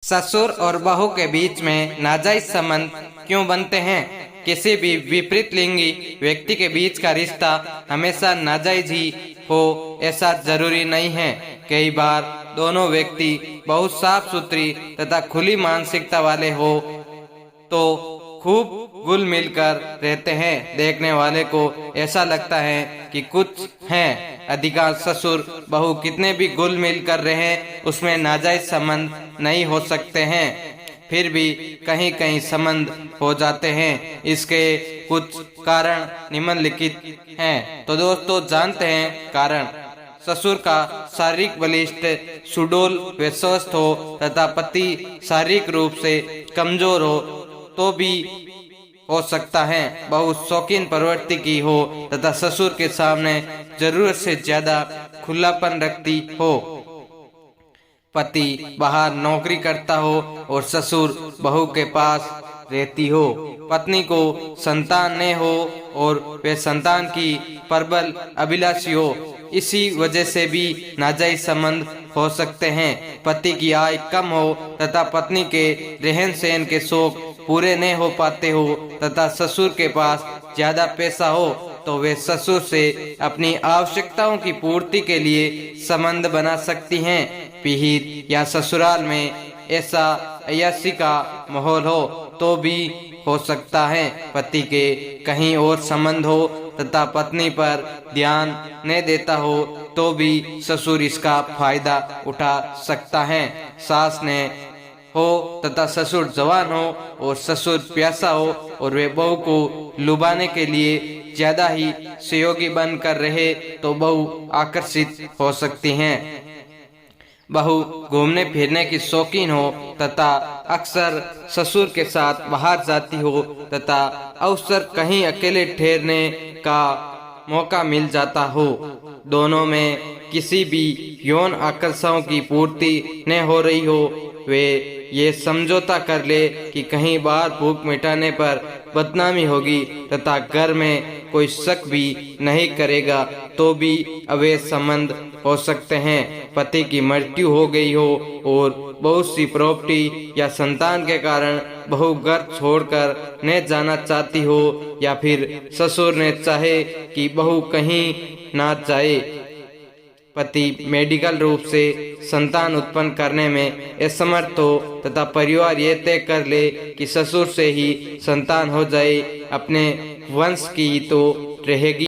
ससुर और बहू के बीच में नाजायज संबंध क्यों बनते हैं? किसी भी विपरीत लिंगी व्यक्ति के बीच का रिश्ता हमेशा नाजायज ही हो ऐसा जरूरी नहीं है। कई बार दोनों व्यक्ति बहुत साफ सुथरी तथा खुली मानसिकता वाले हो तो खूब घुल मिलकर रहते हैं। देखने वाले को ऐसा लगता है कि कुछ हैं। अधिकांश ससुर बहू कितने भी घुल मिल कर रहे उसमें नाजायज संबंध नहीं हो सकते हैं, फिर भी कहीं कहीं संबंध हो जाते हैं। इसके कुछ कारण निम्नलिखित हैं। तो दोस्तों जानते हैं कारण। ससुर का शारीरिक बलिष्ठ सुडौल व स्वस्थ हो तथा पति शारीरिक रूप से कमजोर हो तो भी हो सकता है। बहुत शौकीन प्रवृत्ति की हो तथा ससुर के सामने जरूरत से ज्यादा खुलापन रखती हो। पति बाहर नौकरी करता हो और ससुर बहू के पास रहती हो। पत्नी को संतान न हो और वे संतान की प्रबल अभिलाषी हो। इसी वजह से भी नाजायज संबंध हो सकते हैं। पति की आय कम हो तथा पत्नी के रहन सहन के शौक पूरे नहीं हो पाते हो तथा ससुर के पास ज्यादा पैसा हो तो वे ससुर से अपनी आवश्यकताओं की पूर्ति के लिए संबंध बना सकती हैं। पिहित या ससुराल में ऐसा अय्याशी का माहौल हो तो भी हो सकता है। पति के कहीं और संबंध हो तथा पत्नी पर ध्यान न देता हो तो भी ससुर इसका फायदा उठा सकता है। सास ने हो तथा ससुर जवान हो और ससुर प्यासा हो और वे बहू को लुभाने के लिए ज्यादा ही सहयोगी बनकर रहे तो बहू आकर्षित हो सकती हैं। बहू घूमने फिरने की शौकीन हो तथा अक्सर ससुर के साथ बाहर जाती हो तथा अवसर कहीं अकेले ठहरने का मौका मिल जाता हो। दोनों में किसी भी यौन आकर्षणों की पूर्ति न हो रही हो, वे ये समझौता कर ले कि कहीं बाहर भूख मिटाने पर बदनामी होगी तथा घर में कोई शक भी नहीं करेगा तो भी अवैध संबंध हो सकते हैं। पति की मृत्यु हो गई हो और बहुत सी प्रॉपर्टी या संतान के कारण बहू घर छोड़कर न जाना चाहती हो या फिर ससुर ने चाहे कि बहू कहीं ना जाए। पति मेडिकल रूप से संतान उत्पन्न करने में असमर्थ हो तथा परिवार ये तय कर ले कि ससुर से ही संतान हो जाए, अपने वंश की तो रहेगी।